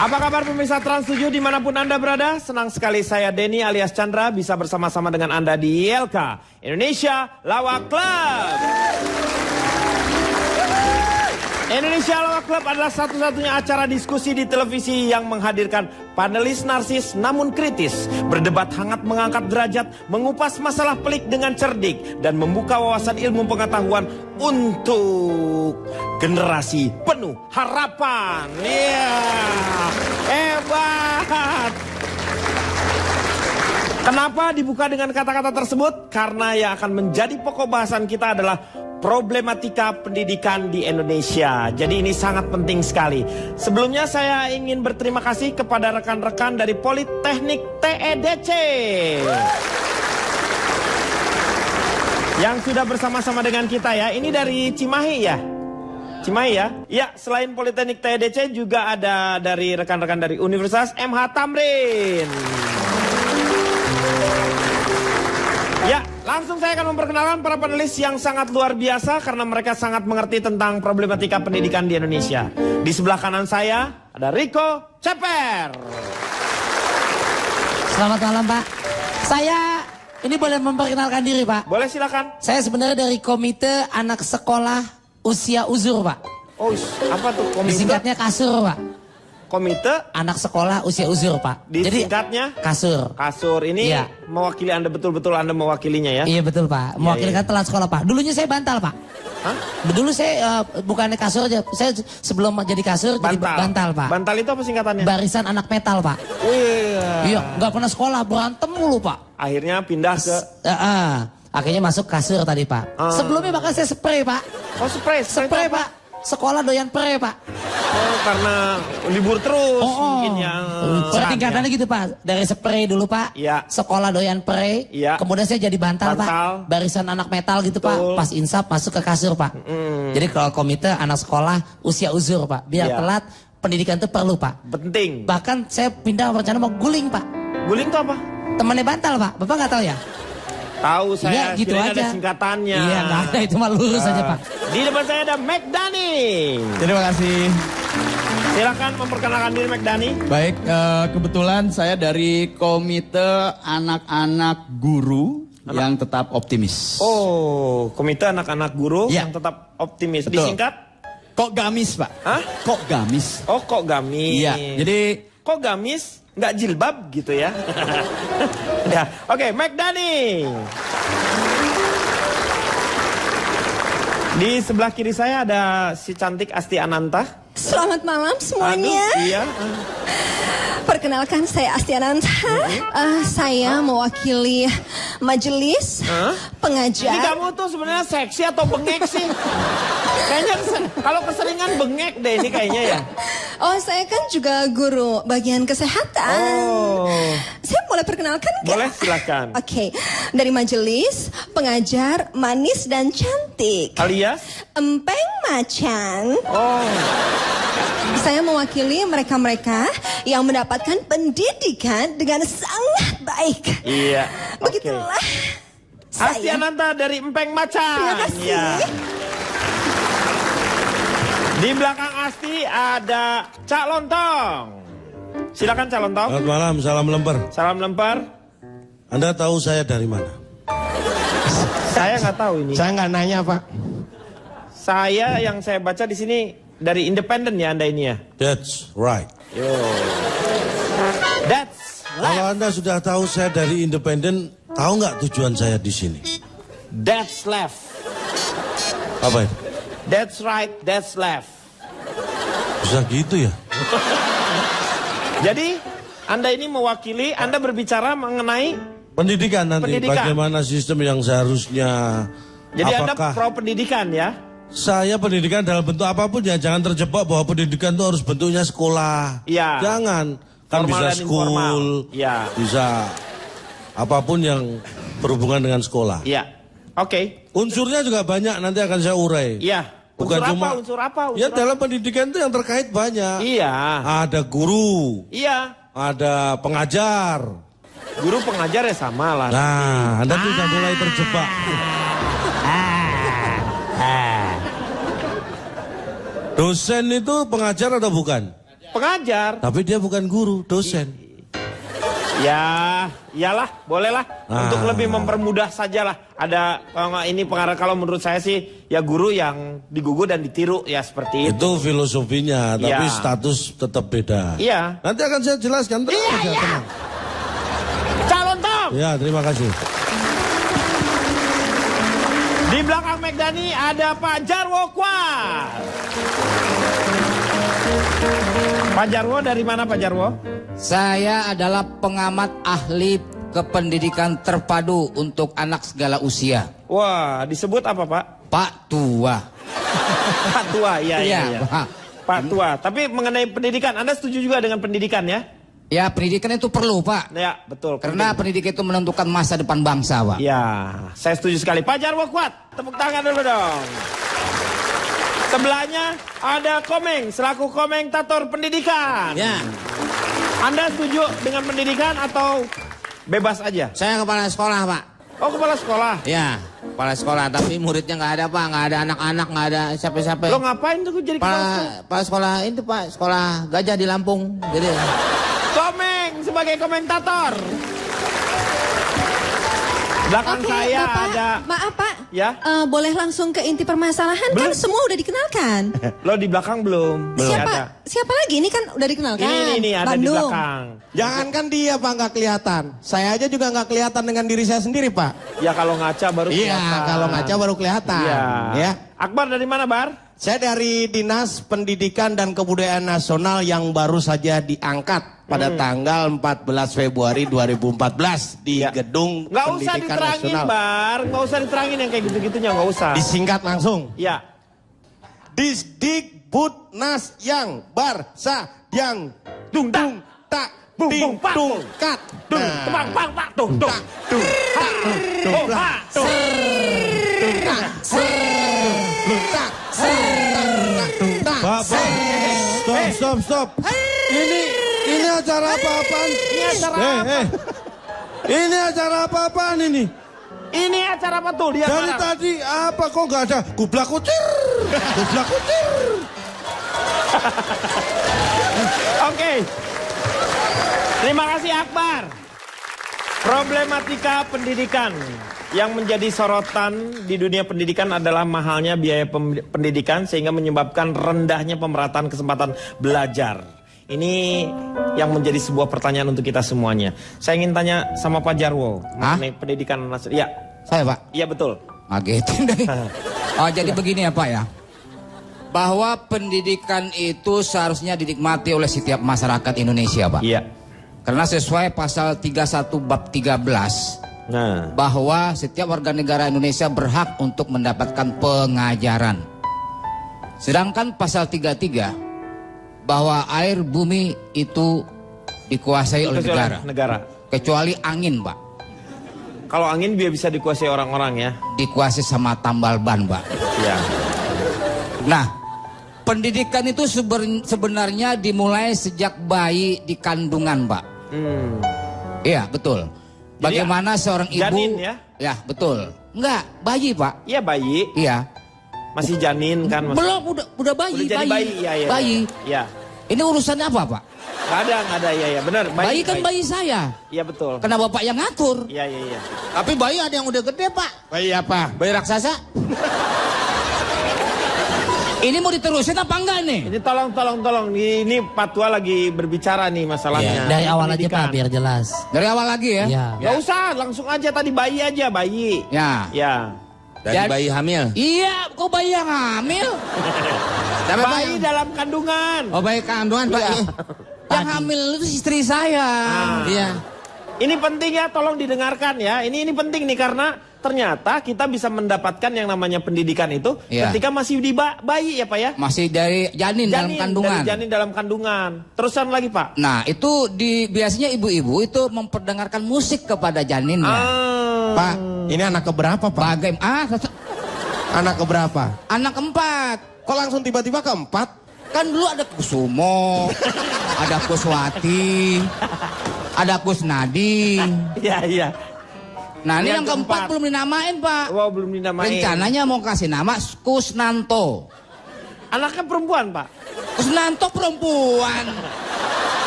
Apa kabar pemirsa Trans 7 dimanapun Anda berada? Senang sekali saya Denny alias Chandra bisa bersama-sama dengan Anda di ILK Indonesia Lawak Club. Indonesia Lawak Club adalah satu-satunya acara diskusi di televisi yang menghadirkan panelis narsis namun kritis, berdebat hangat mengangkat derajat, mengupas masalah pelik dengan cerdik, dan membuka wawasan ilmu pengetahuan untuk generasi penuh harapan. Hebat! Kenapa dibuka dengan kata-kata tersebut? Karena yang akan menjadi pokok bahasan kita adalah problematika pendidikan di Indonesia. Jadi ini sangat penting sekali. Sebelumnya saya ingin berterima kasih kepada rekan-rekan dari Politeknik TEDC yang sudah bersama-sama dengan kita ya. Ini dari Cimahi ya? Cimahi ya? Ya, selain Politeknik TEDC juga ada dari rekan-rekan dari Universitas MH Tamrin. Ya, langsung saya akan memperkenalkan para panelis yang sangat luar biasa karena mereka sangat mengerti tentang problematika pendidikan di Indonesia. Di sebelah kanan saya ada Rico Ceper. Selamat malam Pak. Saya ini boleh memperkenalkan diri Pak? Boleh silakan. Saya sebenarnya dari Komite Anak Sekolah Usia Uzur Pak. Oh, apa tuh komite? Disingkatnya KASUR Pak. Komite Anak Sekolah Usia Uzur Pak. Disingkatnya? Jadi KASUR. KASUR ini iya. Mewakili Anda, betul-betul Anda mewakilinya ya? Iya betul Pak. Mewakili kan telat sekolah Pak. Dulunya saya bantal Pak. Hah? Dulu saya bukannya KASUR aja. Saya sebelum jadi KASUR jadi bantal Pak. Bantal itu apa singkatannya? Barisan Anak Metal Pak. Iya, nggak pernah sekolah, berantem mulu Pak. Akhirnya pindah ke... Akhirnya masuk KASUR tadi Pak. Sebelumnya bahkan saya spray Pak. Oh spray Pak. Sekolah doyan pre Pak. Oh karena libur terus mungkin yang... Tingkatannya gitu Pak. Dari spray dulu Pak. Iya. Sekolah doyan pre. Iya. Kemudian saya jadi bantal Pak. Barisan Anak Metal gitu Pak. Pas insap masuk ke KASUR Pak. Jadi kalau komite anak sekolah usia uzur Pak. Biar telat pendidikan itu perlu Pak. Penting. Bahkan saya pindah rencana mau guling Pak. Guling itu apa? Temannya bantal Pak. Bapak nggak tahu ya? Tahu saya, ya, gitu aja. Ada singkatannya. Iya, nggak ada, itu mah lurus aja Pak. Di depan saya ada McDani. Terima kasih. Silakan memperkenalkan diri McDani. Baik, kebetulan saya dari Komite Anak-anak Guru yang tetap optimis. Oh, Komite Anak-anak Guru ya. yang tetap optimis. Betul. Disingkat? Kok gamis Pak? Hah? Kok gamis? Oh, kok gamis. Iya, jadi... Kok gamis? Nggak jilbab gitu ya. Ya, oke, McDani. Di sebelah kiri saya ada si cantik Asti Ananta. Selamat malam semuanya. Aduh, iya. Perkenalkan saya Asti Ananta. Saya mewakili majelis pengajar. Ini kamu tuh sebenarnya seksi atau bengek sih? Kayaknya kalau keseringan bengek deh ini kayaknya ya. Oh, saya kan juga guru bagian kesehatan. Oh. Saya boleh perkenalkan nggak? Boleh, silakan. Oke. Dari majelis pengajar manis dan cantik. Alias? Empeng Macan. Oh. Saya mewakili mereka-mereka yang mendapatkan pendidikan dengan sangat baik. Iya. Begitulah. Asti Ananta dari Empeng Macan. Terima kasih. Ya. Di belakang Asti ada Cak Lontong. Silakan Cak Lontong. Selamat malam, salam lemper. Salam lempar. Anda tahu saya dari mana? Saya nggak tahu ini. Saya nggak nanya Pak. Saya yang saya baca di sini dari Independen ya Anda ini ya. That's right. Yo. That's Kalau left. Anda sudah tahu saya dari Independen, tahu nggak tujuan saya di sini? That's left. Apa itu? That's right. That's left. Bisa gitu ya? Jadi Anda ini mewakili, Anda berbicara mengenai Pendidikan nanti, pendidikan. bagaimana sistem yang seharusnya. Jadi Anda apakah pro pendidikan ya? saya pendidikan dalam bentuk apapun ya, jangan terjebak bahwa pendidikan itu harus bentuknya sekolah. Iya. Jangan. Kan Formal bisa dan informal. school, Iya. bisa apapun yang berhubungan dengan sekolah. Iya. Oke. Unsurnya juga banyak, nanti akan saya urai. Iya. Bukan unsur cuma apa? Unsur apa? Unsur ya apa? dalam pendidikan itu yang terkait banyak. Iya. Ada guru, Iya. ada pengajar. Guru pengajar ya sama lah. Nah, Anda sudah mulai terjebak. Dosen itu pengajar atau bukan? Pengajar. Tapi dia bukan guru, dosen. Ya, iyalah, bolehlah. Untuk lebih mempermudah sajalah. Ada ini pengarah, kalau menurut saya sih ya guru yang digugu dan ditiru ya seperti itu. Itu filosofinya, tapi Iya. status tetap beda. Iya. Nanti akan saya jelaskan. Tenang aja, tenang. Calon Tom. Ya, terima kasih. Di belakang Megdani ada Pak Jarwo Kuat. Pak Jarwo dari mana Pak Jarwo? Saya adalah pengamat ahli kependidikan terpadu untuk anak segala usia. Wah, disebut apa Pak? Pak Tua. Pak Tua, iya. Pak. Pak Tua. Tapi mengenai pendidikan, Anda setuju juga dengan pendidikan ya? Ya, pendidikan itu perlu, Pak. Ya, betul. Karena pendidikan itu menentukan masa depan bangsa, Pak. Ya, saya setuju sekali. Pak Jarwo Kuat, tepuk tangan dulu dong. Sebelahnya ada Komeng, selaku komentator pendidikan. Ya, Anda setuju dengan pendidikan atau bebas aja? saya kepala sekolah, Pak. Oh, kepala sekolah. Ya, kepala sekolah, tapi muridnya nggak ada, Pak. Nggak ada anak-anak, nggak ada siapa-siapa. Lo ngapain tuh jadi kepala sekolah? Kepala sekolah itu, Pak. Sekolah gajah di Lampung. Jadi, Komeng sebagai komentator. Belakang Oke, saya Bapak, ada. maaf Pak. Ya? Boleh langsung ke inti permasalahan kan semua udah dikenalkan. Lo di belakang belum? Belum Siapa ada. siapa lagi? Ini kan udah dikenalkan. Ini ada di Bandung. belakang. Jangankan dia Pak nggak kelihatan. Saya aja juga nggak kelihatan dengan diri saya sendiri Pak. Ya kalau ngaca baru Iya, kelihatan. kalau ngaca baru kelihatan. Iya. Ya. Akbar dari mana, Bar? Saya dari Dinas Pendidikan dan Kebudayaan Nasional yang baru saja diangkat pada tanggal 14 Februari 2014 di Ya. Gedung Nggak usah Pendidikan diterangin, Nasional. Bar. Nggak usah diterangin yang kayak gitu-gitunya, nggak usah. Disingkat langsung. Ya. Disdikbudnas yang barsa yang Dung tak. tak Bung, ding bung, pak, dung bung. kat. Dung, Nah. tebang, bang, pak, dung, dung. Dung, ha, dung, ha, dung. Pak, stop. Ini acara apa-apaan? Ini acara apa? Ini acara apa-apaan ini? Ini acara apa tuh? Dia Dari marah. tadi apa kok nggak ada gublak kucir? Gublak kucir. Oke. Terima kasih Akbar. Problematika pendidikan yang menjadi sorotan di dunia pendidikan adalah mahalnya biaya pendidikan sehingga menyebabkan rendahnya pemerataan kesempatan belajar. Ini yang menjadi sebuah pertanyaan untuk kita semuanya. Saya ingin tanya sama Pak Jarwo mengenai pendidikan nasional. Iya, Saya, Pak. iya betul. Ngagetin deh. Oh, jadi begini ya, Pak ya. Bahwa pendidikan itu seharusnya dinikmati oleh setiap masyarakat Indonesia, Pak. Iya. Karena sesuai pasal 31 bab 13 Nah, bahwa setiap warga negara Indonesia berhak untuk mendapatkan pengajaran. Sedangkan pasal 33 bahwa air bumi itu dikuasai oleh negara. Kecuali angin, Pak. Kalau angin dia bisa dikuasai orang-orang ya. Dikuasai sama tambal ban, Pak. Iya. Nah, pendidikan itu sebenarnya dimulai sejak bayi di kandungan, Pak. Iya, betul. Jadi, Bagaimana seorang ibu... janin ya? Ya, betul. Enggak, bayi, Pak. Iya bayi, Iya. masih janin kan? Belum, udah bayi. Udah jadi bayi, iya. Bayi. Iya. Ini urusannya apa, Pak? Nggak ada, iya, benar. Bayi kan bayi saya. Iya betul. Karena bapak yang ngatur. Iya. Tapi bayi ada yang udah gede, Pak. Bayi apa? Bayi raksasa. Ini mau diterusin apa enggak nih? Ini tolong. Ini Pak Tua lagi berbicara nih masalahnya. Dari awal aja, Pendidikan. Pak, biar jelas. Dari awal lagi ya? Iya. Nggak usah, langsung aja tadi bayi aja, bayi. Ya. Ya. Dari bayi hamil. Iya, kok bayi yang hamil? Siapa, Pak, Bayi yang- dalam kandungan. Oh, bayi kandungan, Pak. Yang hamil itu istri saya. Iya. Ini penting ya, tolong didengarkan ya. Ini penting nih karena ternyata kita bisa mendapatkan yang namanya pendidikan itu Iya. ketika masih di bayi ya Pak ya. Masih dari janin dalam kandungan. Dari janin dalam kandungan. Terusan lagi Pak. Nah, itu biasanya ibu-ibu itu memperdengarkan musik kepada janinnya. Pak, ini anak keberapa Pak? Bagaimana? Anak keberapa? Anak keempat. Kok langsung tiba-tiba keempat? Kan dulu ada Kusumo, ada Kuswati, ada Kusnadi. Iya. Nah, ini Yang yang keempat keempat. belum dinamain, Pak. Wow, belum dinamain. Rencananya mau kasih nama Kusnanto. Anaknya perempuan Pak. Kusnanto perempuan.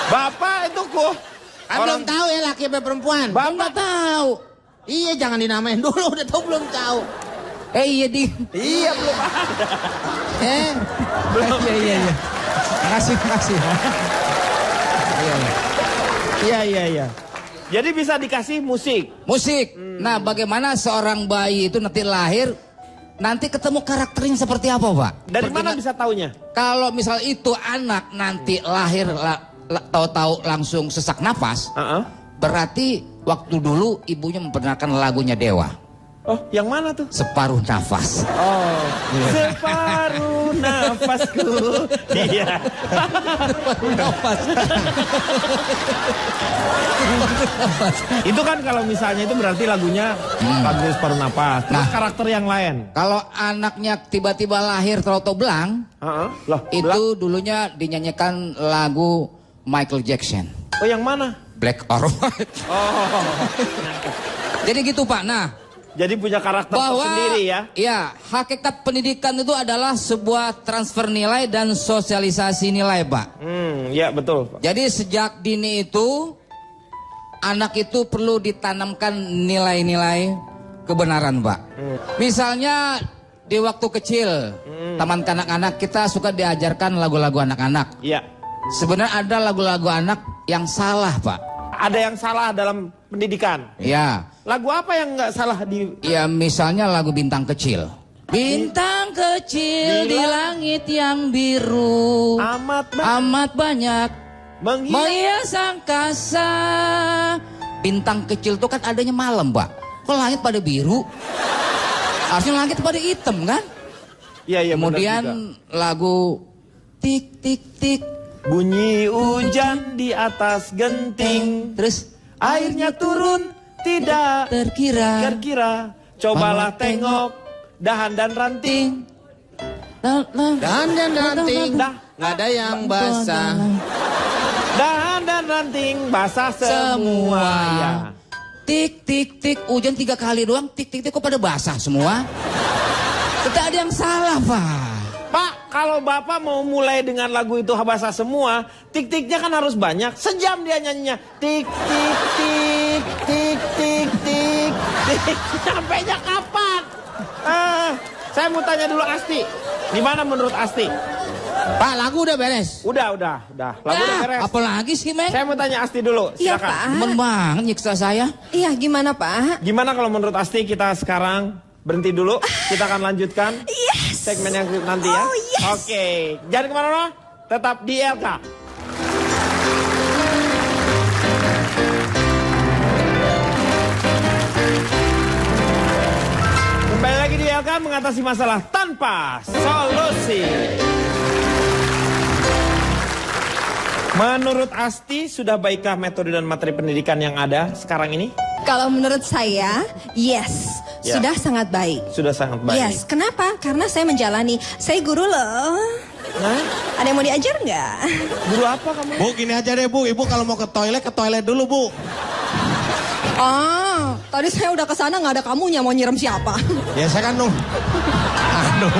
Bapak itu Kan belum tahu ya laki apa perempuan. Bapak Nggak tahu. Iya jangan dinamain dulu, udah tahu belum tahu. Iya di. Iya belum ada. Belum. Iya. Makasih. Iya. Jadi bisa dikasih musik. Musik. Nah, bagaimana seorang bayi itu nanti lahir, nanti ketemu karakternya seperti apa, Pak? Dari mana bisa taunya? Kalau misal itu anak nanti lahir tahu-tahu langsung sesak napas, berarti waktu dulu ibunya memperkenalkan lagunya Dewa. Oh, yang mana tuh? Separuh nafas. Oh, separuh nafasku. Iya. Itu kan kalau misalnya itu berarti lagunya lagu separuh nafas. Terus Nah. karakter yang lain. Kalau anaknya tiba-tiba lahir terlalu belang, Loh, itu dulunya dinyanyikan lagu Michael Jackson. Oh, yang mana? Black or White. Oh. Jadi gitu Pak. Nah, Jadi punya karakter bahwa sendiri ya. ya hakikat pendidikan itu adalah sebuah transfer nilai dan sosialisasi nilai Pak. Ya betul. Pak. Jadi sejak dini itu anak itu perlu ditanamkan nilai-nilai kebenaran Pak. Misalnya di waktu kecil taman kanak-kanak kita suka diajarkan lagu-lagu anak-anak. Iya. Sebenarnya ada lagu-lagu anak yang salah Pak. Ada yang salah dalam pendidikan. Ya. Lagu apa yang nggak salah di? Ya misalnya lagu Bintang Kecil. Bintang kecil di langit yang biru amat banyak menghias angkasa. Bintang kecil itu kan adanya malam Pak. Kok langit pada biru? Harusnya langit pada hitam kan? Iya. Kemudian lagu tik tik tik. Bunyi hujan di atas genting. Terus Airnya turun tidak terkira. Cobalah tengok dahan dan ranting. Dan ranting, Dah. nggak ada yang basah. Dahan dan ranting basah semua. Ya. Tik tik tik, hujan 3 kali doang, tik tik tik kok pada basah semua? Tidak ada yang salah Pak. Pak, kalau Bapak mau mulai dengan lagu itu basah semua, tik-tiknya kan harus banyak. Sejam dia nyanyinya. Tik tik tik tik tik tik tik. Sampainya kapan? Saya mau tanya dulu Asti. Gimana menurut Asti? Pak, lagu udah beres. Udah. Lagu udah beres. Apalagi sih Meng? Saya mau tanya Asti dulu. Iya Silakan. Pak. Temen banget nyiksa saya. Iya gimana Pak? Gimana kalau menurut Asti kita sekarang berhenti dulu? Kita akan lanjutkan segmen yang nanti ya. Oh, yes. Oke, jangan kemana-mana. Tetap di LK. Kembali lagi di LK mengatasi masalah tanpa solusi. Menurut Asti, sudah baikkah metode dan materi pendidikan yang ada sekarang ini? Kalau menurut saya, yes. Ya. Sudah sangat baik. Sudah sangat baik. Yes, kenapa? Karena saya menjalani. Saya guru loh. Nah, Ada yang mau diajar nggak? guru apa kamu? Bu, gini aja deh Bu. Ibu kalau mau ke toilet dulu Bu. Oh, tadi saya udah kesana nggak ada kamunya, mau nyiram siapa? Ya saya kan Aduh.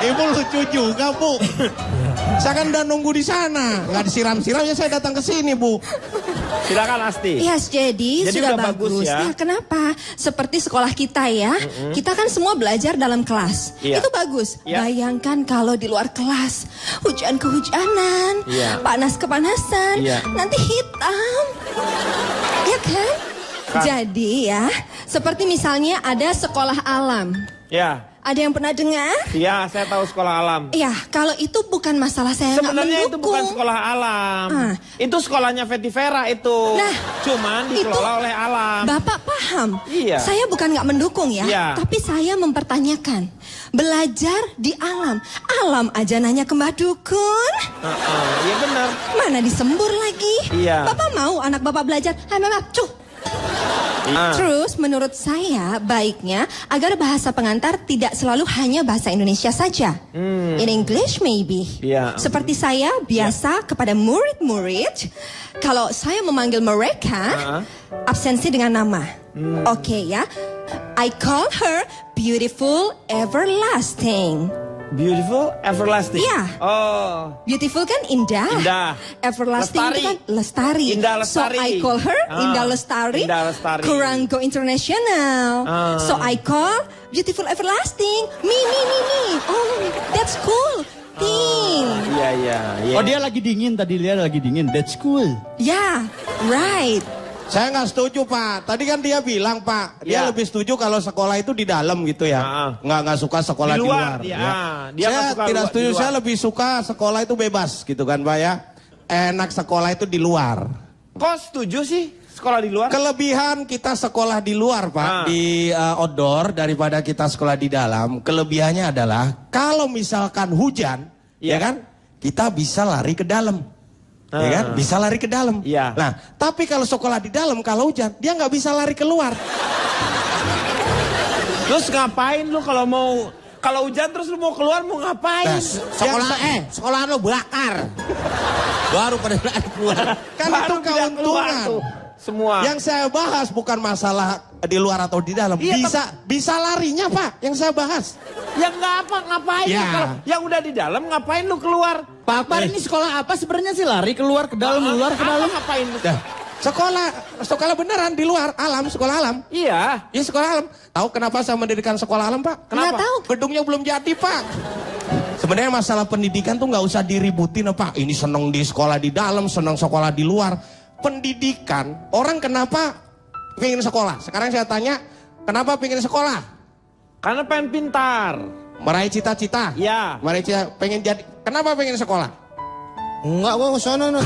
Ibu lucu juga Bu. Saya kan udah nunggu di sana. Nggak disiram-siram ya saya datang ke sini Bu. Silakan Asti. Yes, jadi sudah udah bagus. ya. Kenapa? Seperti sekolah kita ya, kita kan semua belajar dalam kelas. Iya. Itu bagus. Iya. Bayangkan kalau di luar kelas, hujan kehujanan, Iya. panas kepanasan, Iya. nanti hitam. Ya kan? Jadi ya, seperti misalnya ada sekolah alam. Ya, Ada yang pernah dengar? ya saya tahu sekolah alam. Iya, kalau itu bukan masalah saya nggak Sebenarnya itu mendukung. bukan sekolah alam. Ah. Itu sekolahnya Fetty Vera itu. Nah, cuman dikelola itu oleh alam. Bapak paham? Iya. Saya bukan nggak mendukung ya, Iya. tapi saya mempertanyakan. Belajar di alam, alam aja nanya ke Mbak Dukun. Iya benar. Mana disembur lagi? Iya. Bapak mau anak bapak belajar? Hai mama, cuh. Ah. Terus menurut saya baiknya agar bahasa pengantar tidak selalu hanya bahasa Indonesia saja. In English maybe. Iya. Seperti saya biasa kepada murid-murid, kalau saya memanggil mereka absensi dengan nama. Oke ya. I call her beautiful everlasting. Beautiful, everlasting. Iya. Oh. Beautiful kan indah. Indah. Everlasting Lestari. itu kan lestari. Indah Lestari. So I call her Indah Lestari. Indah Lestari. Kurang go international. So I call Beautiful Everlasting. Me. Oh, that's cool. Thing. Iya. Oh dia lagi dingin tadi, dia lagi dingin. That's cool. Yeah, right. Saya nggak setuju Pak. Tadi kan dia bilang Pak, dia Ya. lebih setuju kalau sekolah itu di dalam gitu ya. Nggak suka sekolah Di di luar, luar. ya. Dia Saya nggak suka tidak di setuju. luar. Saya lebih suka sekolah itu bebas gitu kan Pak ya. Enak sekolah itu di luar. Kok setuju sih sekolah di luar? Kelebihan kita sekolah di luar Pak, di outdoor daripada kita sekolah di dalam. Kelebihannya adalah kalau misalkan hujan, ya kan, kita bisa lari ke dalam. Ya kan? Bisa lari ke dalam. Iya. Nah, tapi kalau sekolah di dalam kalau hujan, dia nggak bisa lari keluar. Terus ngapain lu kalau hujan terus lu mau keluar mau ngapain? Nah, Sekolah lo bakar. Baru pada lari keluar. Kan Baru itu tidak keluar keuntungan. tuh semua. Yang saya bahas bukan masalah di luar atau di dalam. Iya, Bisa larinya Pak, yang saya bahas. Yang ngapain Ya. lu kalau yang udah di dalam ngapain lu keluar? Pak Akbar ini sekolah apa sebenarnya sih? Lari keluar ke dalam, keluar ke dalam. Ngapain lu? Nah, sekolah beneran di luar, sekolah alam. Iya. Iya sekolah alam. Tahu kenapa saya mendirikan sekolah alam Pak? Nggak tahu. Gedungnya belum jadi Pak. Sebenarnya masalah pendidikan tuh nggak usah diributin Pak. Ini seneng di sekolah di dalam, seneng sekolah di luar. Pendidikan, orang kenapa pengen sekolah? Sekarang saya tanya, kenapa pengen sekolah? Karena pengen pintar. Meraih cita-cita. Iya. Meraih cita, pengen jadi. Kenapa pengen sekolah? Enggak, gua kesana no.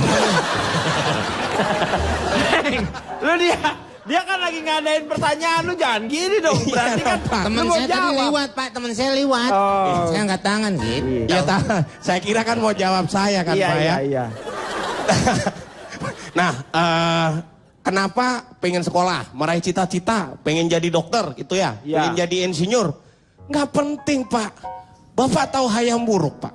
Lu dia kan lagi ngadain pertanyaan, lu jangan gini dong. Berarti kan Teman lu mau saya tadi jawab. lewat, Pak. Teman saya lewat. Oh. Saya angkat tangan gitu. Iya, saya kira kan mau jawab saya kan Pak ya. Iya. Nah, kenapa pengen sekolah, meraih cita-cita, pengen jadi dokter gitu ya, Ya. pengen jadi insinyur? Nggak penting Pak. Bapak tahu Hayam Wuruk Pak?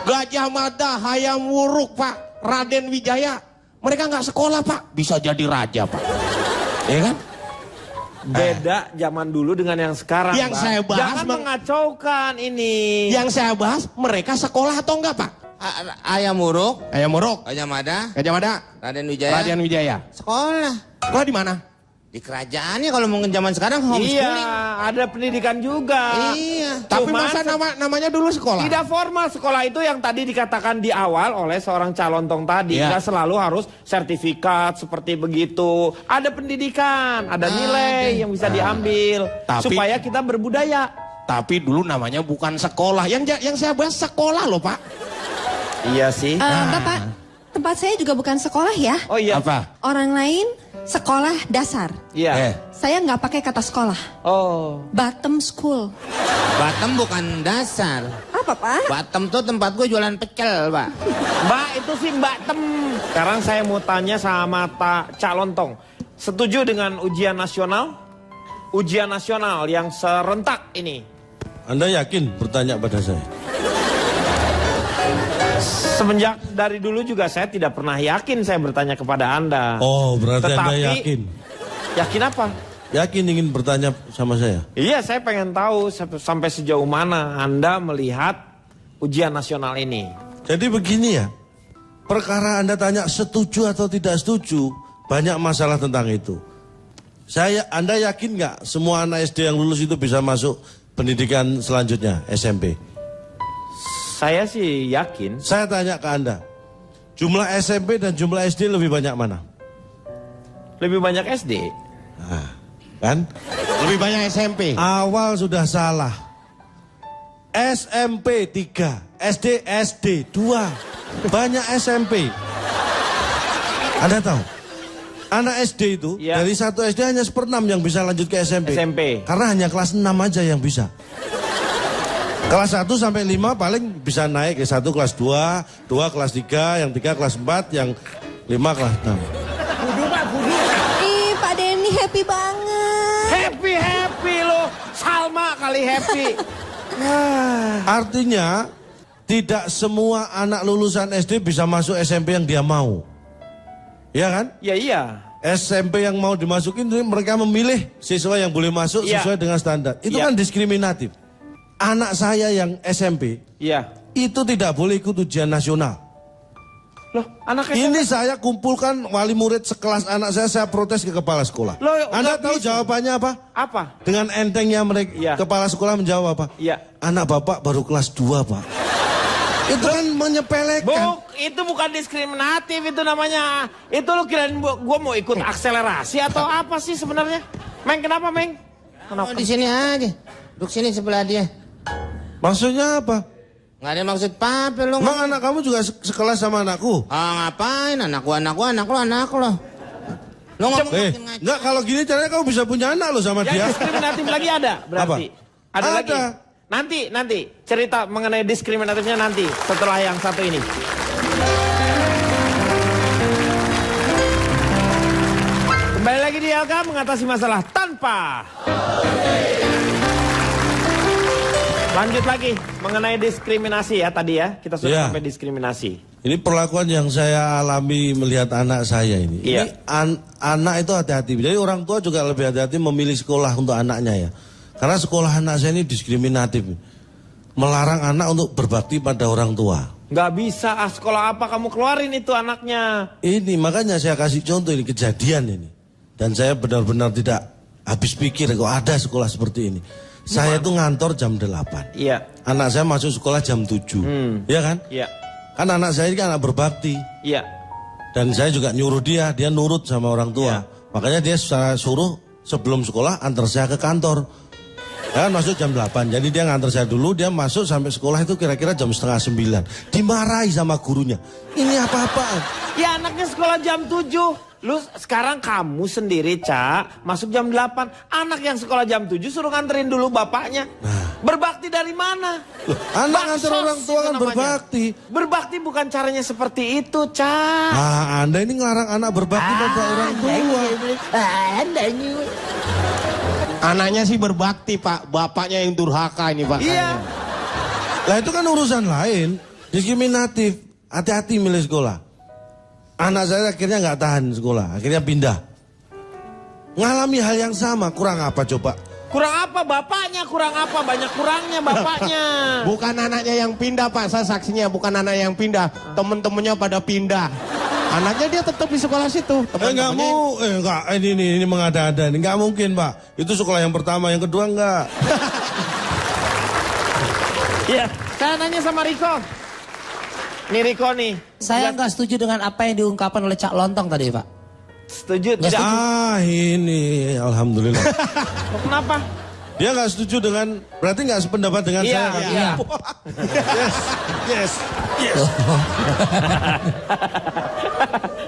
Gajah Mada, Hayam Wuruk Pak, Raden Wijaya. Mereka nggak sekolah Pak, bisa jadi raja Pak. Ya kan? Beda zaman dulu dengan yang sekarang. Yang Bang. saya bahas Jangan mengacaukan ini. Yang saya bahas, mereka sekolah atau enggak Pak? Ayam Wuruk, Hayam Wuruk, Gajah Mada, Gajah Mada, Raden Wijaya. Raden Wijaya. Sekolah. Sekolah di mana? Di kerajaannya kalau mau zaman sekarang Iya, homeschooling. ada pendidikan juga. Iya. Tapi Cuman masa namanya dulu sekolah? Tidak formal sekolah itu yang tadi dikatakan di awal oleh seorang calontong tadi. Iya. Nggak selalu harus sertifikat seperti begitu. Ada pendidikan, ada nilai yang bisa diambil. Tapi- supaya kita berbudaya. Tapi dulu namanya bukan sekolah. Yang saya bahas sekolah loh Pak. Iya sih. Bapak, tempat saya juga bukan sekolah ya. Oh iya. Apa? Orang lain sekolah dasar. Iya. Saya nggak pakai kata sekolah. Oh. Bottom school. Batem bukan dasar. Apa Pak? Batem tuh tempat gue jualan pecel, Pak. Mbak itu sih Mbak Tem. Sekarang saya mau tanya sama Calontong. Setuju dengan ujian nasional? Ujian nasional yang serentak ini. Anda yakin bertanya pada saya? Semenjak dari dulu juga saya tidak pernah yakin saya bertanya kepada Anda. Oh, berarti Anda Tetapi- yakin? Yakin apa? Yakin ingin bertanya sama saya? Iya, saya pengen tahu sampai sejauh mana Anda melihat ujian nasional ini. Jadi begini ya, perkara Anda tanya setuju atau tidak setuju, banyak masalah tentang itu. Anda yakin nggak semua anak SD yang lulus itu bisa masuk pendidikan selanjutnya, SMP? Saya sih yakin. Saya tanya ke Anda, jumlah SMP dan jumlah SD lebih banyak mana? Lebih banyak SD. Nah, kan? Lebih banyak SMP. Awal sudah salah. SMP 3, SD 2, banyak SMP. Anda tahu? Anak SD itu Ya. dari satu SD hanya 1/6 yang bisa lanjut ke SMP. SMP. Karena hanya kelas 6 aja yang bisa. Kelas 1 sampai 5 paling bisa naik ke 1 kelas 2, 2 kelas 3, yang 3 kelas 4, yang 5 kelas 6. Ih, Pak Denny happy banget. Happy lo. Salma kali happy. Artinya tidak semua anak lulusan SD bisa masuk SMP yang dia mau. Ya kan? Ya iya. SMP yang mau dimasukin mereka memilih siswa yang boleh masuk Iya. sesuai dengan standar. Itu Iya. kan diskriminatif. anak saya yang SMP Iya. itu tidak boleh ikut ujian nasional. Loh, anak Ini saya kumpulkan wali murid sekelas anak saya protes ke kepala sekolah. Loh, Anda nggak tahu bisa. jawabannya apa? Apa? Dengan entengnya mereka, Iya. kepala sekolah menjawab apa? Iya. Anak bapak baru kelas 2 pak. Itu kan menyepelekan. Itu bukan diskriminatif itu namanya. Itu lu kirain gua mau ikut akselerasi atau apa sih sebenarnya? Meng, kenapa Meng? Oh, di sini aja. Duduk sini sebelah dia. Maksudnya apa? Nggak ada maksud apa lu. Emang anak kamu juga sekelas sama anakku? Ah, ngapain? Anak lo. Lu ngomong makin ngaco. Enggak, kalau gini caranya kamu bisa punya anak loh sama Yang dia. diskriminatif lagi ada berarti. Apa? Ada lagi. Ada. Nanti cerita mengenai diskriminatifnya nanti setelah yang satu ini. Kembali lagi di LK mengatasi masalah tanpa. Lanjut lagi mengenai diskriminasi ya tadi ya. Kita sudah Iya. sampai diskriminasi. Ini perlakuan yang saya alami melihat anak saya ini. Iya. Ini anak itu hati-hati. Jadi orang tua juga lebih hati-hati memilih sekolah untuk anaknya ya. Karena sekolah anak saya ini diskriminatif. Melarang anak untuk berbakti pada orang tua. Nggak bisa sekolah apa kamu keluarin itu anaknya. Ini makanya saya kasih contoh ini kejadian ini. Dan saya benar-benar tidak habis pikir kok ada sekolah seperti ini. Saya tuh ngantor jam 8. Iya. Anak saya masuk sekolah jam 7. Iya kan? Iya. Kan anak saya ini kan anak berbakti. Iya. Dan saya juga nyuruh dia nurut sama orang tua. Makanya dia saya suruh sebelum sekolah antar saya ke kantor. Ya kan masuk jam 8, jadi dia ngantar saya dulu, dia masuk sampai sekolah itu kira-kira jam 8:30. Dimarahi sama gurunya. Ini apa-apaan? Ya anaknya sekolah jam 7. Lu sekarang kamu sendiri, Cak, masuk jam 8. Anak yang sekolah jam 7 suruh nganterin dulu bapaknya. Berbakti dari mana? Loh, anak Baksos ngantar orang tua itu kan namanya. berbakti. Berbakti bukan caranya seperti itu, Cak. Ah, Anda ini ngelarang anak berbakti pada orang tua. Anaknya sih berbakti Pak, bapaknya yang durhaka ini Pak. Iya. Lah itu kan urusan lain, diskriminatif. Hati-hati milih sekolah. Anak saya akhirnya nggak tahan sekolah, akhirnya pindah. Ngalami hal yang sama, kurang apa coba? Kurang apa bapaknya? Kurang apa? Banyak kurangnya bapaknya. Bukan anaknya yang pindah Pak, saya saksinya bukan anak yang pindah, temen-temennya pada pindah. Anaknya dia tetap di sekolah situ. Enggak mau, enggak, ini mengada-ada, ini enggak mungkin Pak. Itu sekolah yang pertama, yang kedua enggak. Iya. Saya nanya sama Riko. Nih Riko nih. Saya nggak setuju dengan apa yang diungkapkan oleh Cak Lontong tadi, Pak. Setuju Nggak tidak? Ah ini, alhamdulillah. Kenapa? Dia nggak setuju dengan, berarti nggak sependapat dengan Iya, saya. iya. Yes.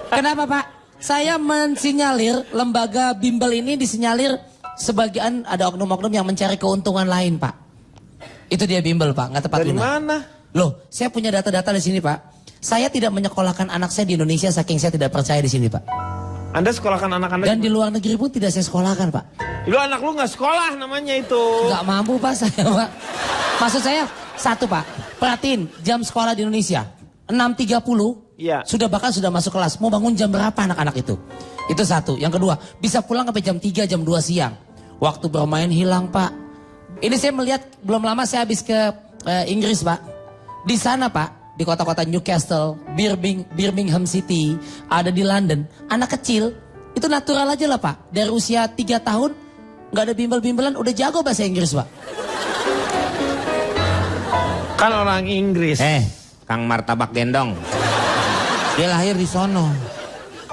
Kenapa, Pak? Saya mensinyalir lembaga bimbel ini disinyalir sebagian ada oknum-oknum yang mencari keuntungan lain, Pak. Itu dia bimbel, Pak, nggak tepat Dari guna. mana? Loh, saya punya data-data di sini, Pak. Saya tidak menyekolahkan anak saya di Indonesia saking saya tidak percaya di sini, Pak. Anda sekolahkan anak Anda? Dan di luar negeri pun tidak saya sekolahkan, Pak. Lu anak lu nggak sekolah namanya itu. Nggak mampu, Pak, saya, Pak. Maksud saya, satu, Pak. Perhatiin, jam sekolah di Indonesia. 6.30, Iya. sudah masuk kelas. Mau bangun jam berapa anak-anak itu? Itu satu. Yang kedua, bisa pulang sampai jam 3, jam 2 siang. Waktu bermain hilang, Pak. Ini saya melihat, belum lama saya habis ke Inggris, Pak. Di sana, Pak, di kota-kota Newcastle, Birmingham City, ada di London, anak kecil, itu natural aja lah, Pak. Dari usia 3 tahun, nggak ada bimbel-bimbelan, udah jago bahasa Inggris, Pak. Kan orang Inggris. Kang Martabak Gendong. Dia lahir di sono.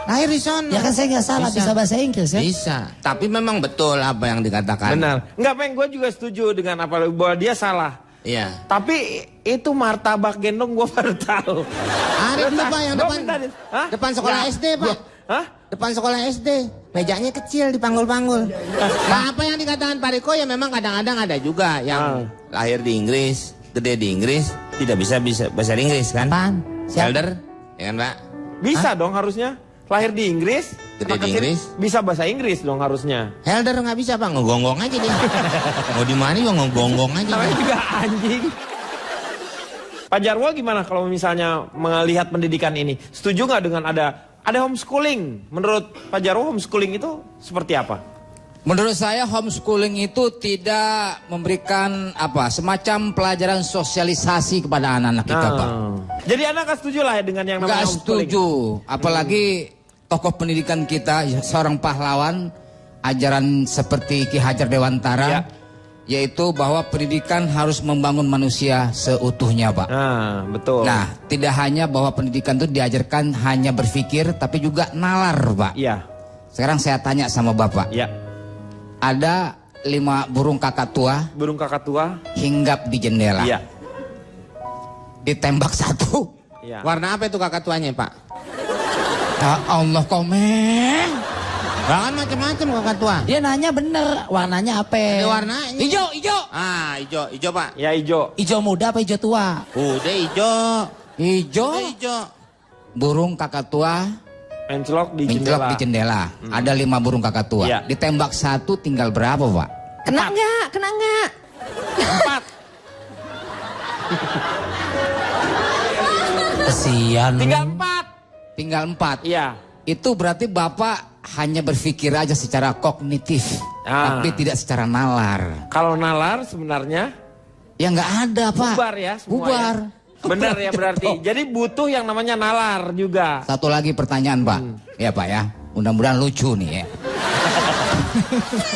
Lahir di sono. Ya kan saya nggak salah, bisa bahasa Inggris ya. Bisa. Tapi memang betul apa yang dikatakan. Benar. Enggak, Peng, gue juga setuju dengan apa bahwa dia salah. Iya. Tapi itu martabak gendong gue baru tahu. Ada tuh Pak yang Gua depan. minta Hah? Depan sekolah Ya. SD, Pak. Hah? Depan sekolah SD. Mejanya kecil dipanggul-panggul. Nah, apa yang dikatakan Pak Riko ya memang kadang-kadang ada juga yang lahir di Inggris, gede di Inggris, tidak bisa bahasa Inggris kan? Apaan? Siapa? Elder, ya kan Pak? Bisa dong harusnya. Lahir di Inggris, Gede anak di kecil, Inggris. bisa bahasa Inggris dong harusnya. Helder nggak bisa Pak, ngegonggong aja dia. Mau di mana juga ngegonggong aja. Namanya dia. juga anjing. Pak Jarwo gimana kalau misalnya melihat pendidikan ini? Setuju nggak dengan ada homeschooling? Menurut Pak Jarwo homeschooling itu seperti apa? Menurut saya homeschooling itu tidak memberikan semacam pelajaran sosialisasi kepada anak-anak kita, Pak. Jadi Anda nggak setuju lah ya dengan yang namanya Nggak homeschooling? setuju, apalagi tokoh pendidikan kita seorang pahlawan ajaran seperti Ki Hajar Dewantara, yaitu bahwa pendidikan harus membangun manusia seutuhnya, Pak. Nah, betul. Nah, tidak hanya bahwa pendidikan itu diajarkan hanya berpikir, tapi juga nalar, Pak. Iya. Sekarang saya tanya sama Bapak. Iya. Ada 5 burung kakak tua hinggap di jendela. Iya. Ditembak 1. Iya. Warna apa itu kakak tuanya, Pak? Ya Allah, komen. Bahkan macam-macam kakak tua. Dia nanya bener, warnanya apa? Ada warnanya. Hijau, hijau. Ah, hijau, Pak. Ya hijau. Hijau muda apa hijau tua? Udah hijau. Hijau. Udah hijau. Burung kakak tua Menclok di menclok di jendela. Ada 5 burung kakak tua. Iya. Ditembak 1 tinggal berapa, Pak? Kena nggak? Kena nggak? 4. Kesian. Tinggal 4. Tinggal 4. Iya. Itu berarti Bapak hanya berpikir aja secara kognitif, tapi tidak secara nalar. Kalau nalar sebenarnya Ya nggak ada, Pak. bubar ya semua. Bubar. Ya? Benar ya berarti. Jadi butuh yang namanya nalar juga. Satu lagi pertanyaan, Pak. Ya, Pak ya. Mudah-mudahan lucu nih ya.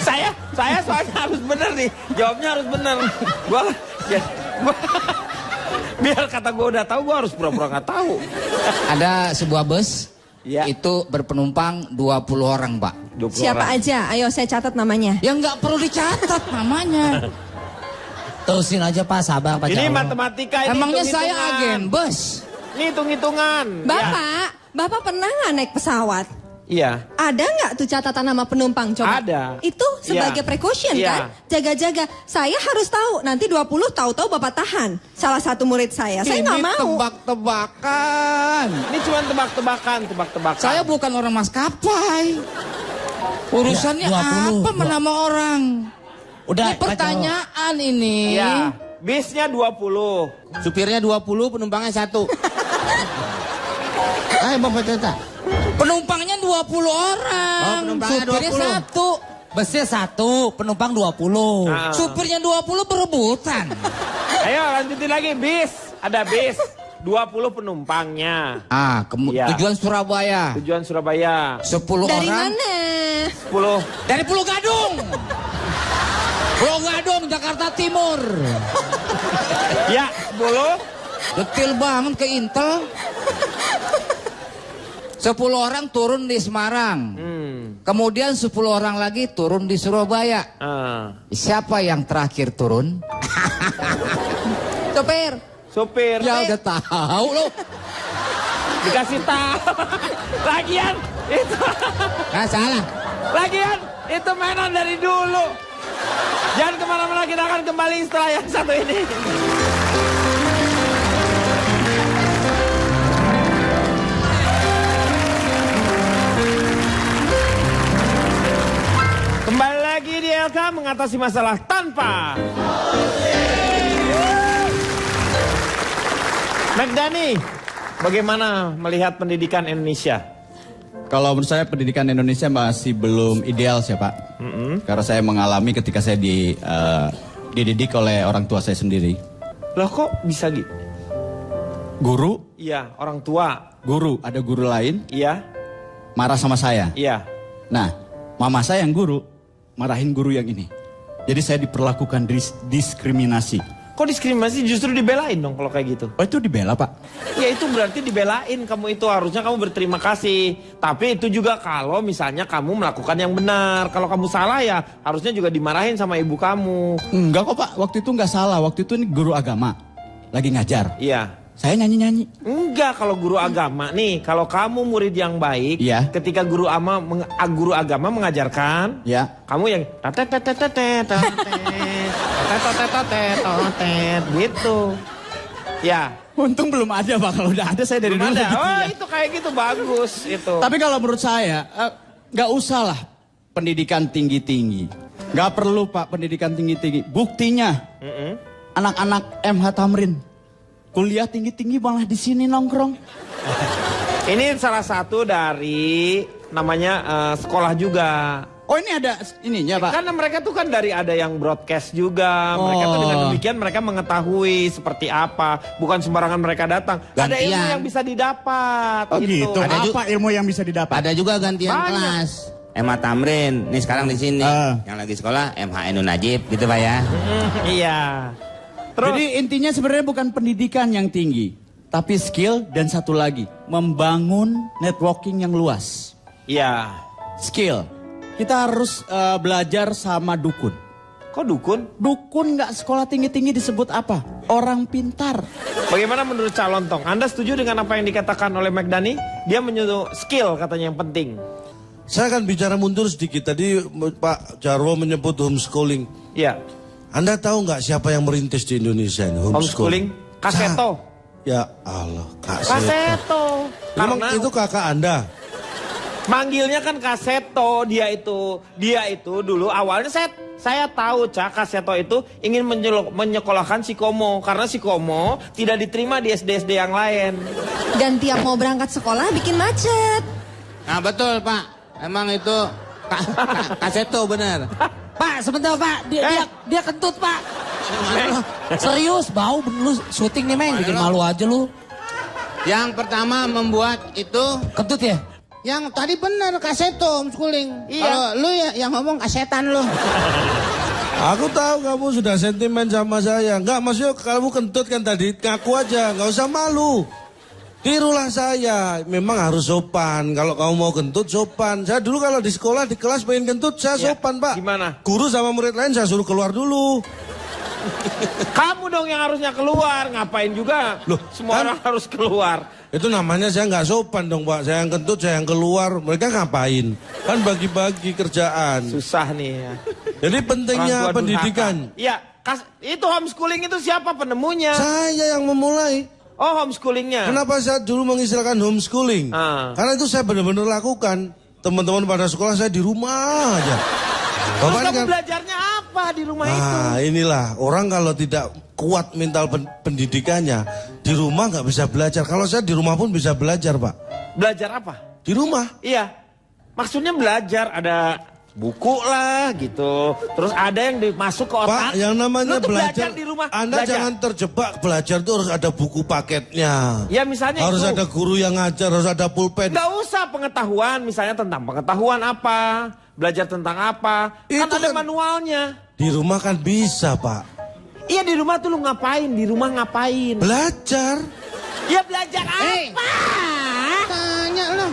saya soalnya harus bener nih. Jawabnya harus bener. Gua biar kata gue udah tahu, gue harus pura-pura nggak tahu. Ada sebuah bus. Ya. Itu berpenumpang 20 orang, Pak. 20 Siapa orang. aja? Ayo saya catat namanya. Ya nggak perlu dicatat namanya. Terusin aja Pak, sabar Pak. Ini Jarwo. matematika, ini Emangnya saya hitung-hitungan. agen bus. Ini hitung-hitungan. Bapak pernah nggak naik pesawat? Iya. Ada nggak tuh catatan nama penumpang? Coba. Ada. Itu sebagai Iya. precaution Iya. kan? Jaga-jaga. Saya harus tahu. Nanti 20 tahu-tahu Bapak tahan. Salah satu murid saya. Saya nggak mau. Tebak-tebakan. Ini cuma tebak-tebakan. Saya bukan orang maskapai. Urusannya Ya, 20. apa menama orang? Udah, Ini pertanyaan ini. Iya. Bisnya 20. Supirnya 20, penumpangnya 1. Ayo Bapak cerita. Penumpangnya 20 orang. Oh, penumpangnya Supirnya 20. 1. Busnya 1, penumpang 20. Nah. Supirnya 20 berebutan. Ayo lanjutin lagi. Bis. Ada bis. 20 penumpangnya. Iya. Tujuan Surabaya. Tujuan Surabaya. 10 Dari orang. mana? 10. Dari Pulau Gadung. Pulau Gadung, Jakarta Timur. Ya, 10. Detil banget ke Intel. 10 orang turun di Semarang. Kemudian 10 orang lagi turun di Surabaya. Siapa yang terakhir turun? Sopir. Sopir. Ya udah tahu loh. Dikasih tahu. Lagian itu. Nggak salah. Lagian itu mainan dari dulu. Jangan kemana-mana, kita akan kembali setelah yang satu ini. Kembali lagi di LK mengatasi masalah tanpa. Megdani, bagaimana melihat pendidikan Indonesia? Kalau menurut saya pendidikan Indonesia masih belum ideal sih Pak. Karena saya mengalami ketika saya dididik oleh orang tua saya sendiri. Loh kok bisa gitu? Guru, Iya, orang tua. ada guru lain Iya, marah sama saya. iya. Nah, mama saya yang guru, marahin guru yang ini. Jadi saya diperlakukan diskriminasi. Kok diskriminasi, justru dibelain dong kalau kayak gitu? Oh itu dibela Pak? Ya itu berarti dibelain, kamu itu harusnya kamu berterima kasih. Tapi itu juga kalau misalnya kamu melakukan yang benar. Kalau kamu salah ya harusnya juga dimarahin sama ibu kamu. Enggak kok Pak, waktu itu enggak salah. Waktu itu ini guru agama, lagi ngajar. Iya. Saya nyanyi-nyanyi. Enggak, kalau guru agama nih, kalau kamu murid yang baik, Iya. ketika guru agama mengajarkan, Ya. kamu yang gitu. Ya. Untung belum ada Pak, kalau udah ada saya dari Belum dulu ada. gitu Oh, ya. itu kayak gitu bagus itu. Tapi kalau menurut saya, nggak usah lah pendidikan tinggi-tinggi. Nggak perlu Pak pendidikan tinggi-tinggi. Buktinya, anak-anak MH Tamrin, kuliah tinggi-tinggi malah di sini nongkrong. Ini salah satu dari namanya sekolah juga. Oh ini ada ininya Pak. Karena mereka tuh kan dari ada yang broadcast juga. Mereka tuh dengan demikian mereka mengetahui seperti apa. Bukan sembarangan mereka datang. Ada ilmu Gantian. yang bisa didapat. Oh gitu. Ada Apa ilmu yang bisa didapat? Ada juga gantian Banyak. kelas. MH Tamrin, nih sekarang di sini. Yang lagi sekolah MH Enu Najib gitu Pak ya. Iya. Terus Jadi intinya sebenarnya bukan pendidikan yang tinggi, tapi skill dan satu lagi, membangun networking yang luas. iya. Skill. Kita harus belajar sama dukun. Kok dukun? Dukun nggak sekolah tinggi-tinggi disebut apa? Orang pintar. Bagaimana menurut Cak Lontong? Anda setuju dengan apa yang dikatakan oleh McDani? Dia menyuruh skill katanya yang penting. Saya akan bicara mundur sedikit. Tadi Pak Jarwo menyebut homeschooling. Iya. Anda tahu nggak siapa yang merintis di Indonesia ini Homeschooling. Kaseto. Ya Allah, Kak Kaseto. Emang Karena itu kakak Anda? manggilnya kan Kaseto. Dia itu dulu awalnya saya tahu Cak, Kaseto itu ingin menyekolahkan si Komo karena si Komo tidak diterima di SD-SD yang lain. Dan tiap mau berangkat sekolah bikin macet. Nah betul Pak, emang itu Kaseto bener. Pak, sebentar Pak, dia kentut Pak. Serius, bau bener lu syuting nih Meng, bikin malu aja lu. Yang pertama membuat itu, Kentut ya? yang tadi bener Kaseto homeschooling. Iya. Kalau lu ya yang ngomong kasetan lu. Aku tahu kamu sudah sentimen sama saya. Enggak, maksudnya kamu kentut kan tadi. Ngaku aja, nggak usah malu. Tirulah saya, memang harus sopan. Kalau kamu mau kentut, sopan. Saya dulu kalau di sekolah, di kelas pengen kentut, saya Ya, sopan Pak. gimana? Guru sama murid lain saya suruh keluar dulu. Kamu dong yang harusnya keluar, ngapain juga? Loh, semua kan- orang harus keluar. Itu namanya saya nggak sopan dong Pak. Saya yang kentut, saya yang keluar. Mereka ngapain? Kan bagi-bagi kerjaan. Susah nih ya. Jadi Orang pentingnya tua pendidikan. durhaka. Iya, itu homeschooling itu siapa penemunya? Saya yang memulai. Oh, homeschoolingnya. Kenapa saya dulu mengistilahkan homeschooling? Ah. Karena itu saya benar-benar lakukan. Teman-teman pada sekolah saya di rumah aja. Terus Bapak ini kamu kan- belajarnya apa di rumah itu? Ah, inilah orang kalau tidak kuat mental pendidikannya di rumah nggak bisa belajar. Kalau saya di rumah pun bisa belajar Pak. Belajar apa? Di rumah. Iya. Maksudnya belajar ada buku lah gitu. Terus ada yang dimasuk ke otak. Pak, yang namanya Lu tuh belajar, di rumah. Anda belajar. jangan terjebak belajar itu harus ada buku paketnya. Ya misalnya Harus itu. ada guru yang ngajar, harus ada pulpen. Nggak usah pengetahuan, misalnya tentang pengetahuan apa, belajar tentang apa, kan Itu ada kan- manualnya. Di rumah kan bisa Pak. Iya di rumah tuh lu ngapain? Di rumah ngapain? Belajar. Ya belajar apa? Tanya lu.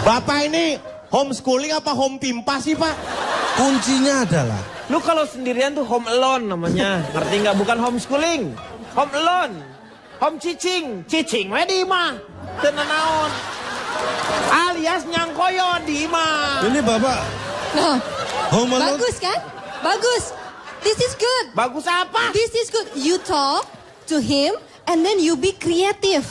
Bapak ini homeschooling apa home pimpa sih Pak? Kuncinya adalah Lu kalau sendirian tuh home alone namanya. Ngerti nggak? Bukan homeschooling. Home alone. Home cicing. Cicing we di imah. Teu nanaon. Alias nyangkoyo di imah. ini Bapak Nah, home alone. bagus kan? Bagus. This is good. Bagus apa? This is good. You talk to him and then you be creative.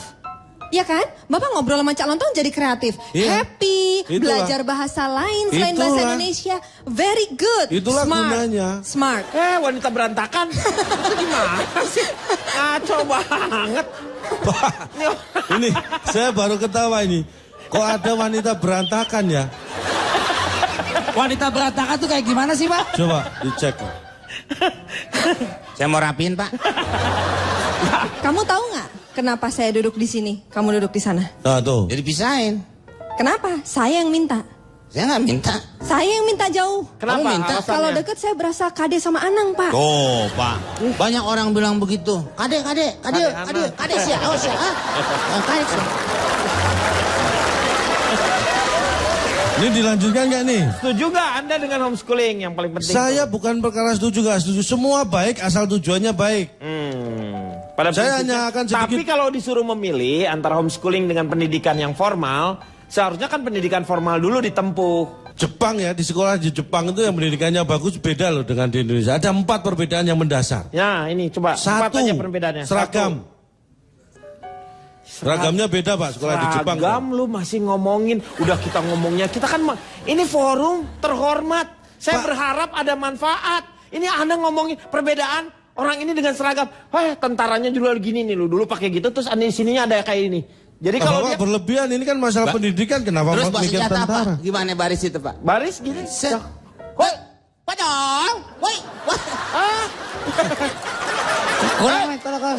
Ya kan? Bapak ngobrol sama Cak Lontong jadi kreatif. Iya. Happy, Itulah. belajar bahasa lain selain bahasa Itulah. Indonesia. Very good. Itulah Smart. gunanya. Smart. Wanita berantakan. Gimana sih? Ngaco banget. Pak, ini saya baru ketawa ini. Kok ada wanita berantakan ya? Wanita berantakan tuh kayak gimana sih Pak? Coba dicek. Saya mau rapiin Pak. Kamu tahu nggak kenapa saya duduk di sini? Kamu duduk di sana. Nah tuh. Jadi pisahin. Kenapa? Saya yang minta. Saya nggak minta. Saya yang minta jauh. Kenapa? Kamu minta? Alasannya? Kalau deket saya berasa kade sama Anang, Pak. Oh Pak, banyak orang bilang begitu. Kade sih, awas ya. Kade sih. Ini dilanjutkan nggak nih? Setuju nggak Anda dengan homeschooling yang paling penting? Saya bukan perkara setuju nggak setuju. Semua baik asal tujuannya baik. Pada Saya prinsipnya. hanya akan sedikit- Tapi kalau disuruh memilih antara homeschooling dengan pendidikan yang formal, seharusnya kan pendidikan formal dulu ditempuh. Jepang ya, di sekolah di Jepang itu yang pendidikannya bagus beda loh dengan di Indonesia. Ada 4 perbedaan yang mendasar. Ya ini coba empat Satu, aja perbedaannya. seragam. Seragamnya beda Pak, sekolah di Jepang. Seragam lu masih ngomongin, udah kita ngomongnya, kita kan ini forum terhormat. Saya Pak. berharap ada manfaat. Ini Anda ngomongin perbedaan orang ini dengan seragam. Wah, tentaranya juga gini nih lu dulu pakai gitu, terus di sininya ada kayak ini. Jadi kalau Bapak berlebihan, ini kan masalah pendidikan, kenapa Terus Pak bawa mikir senjata apa? tentara? Gimana baris itu Pak? baris gini, Set. Woi, padang. Woi, woi. Kurang, Mike, tolong.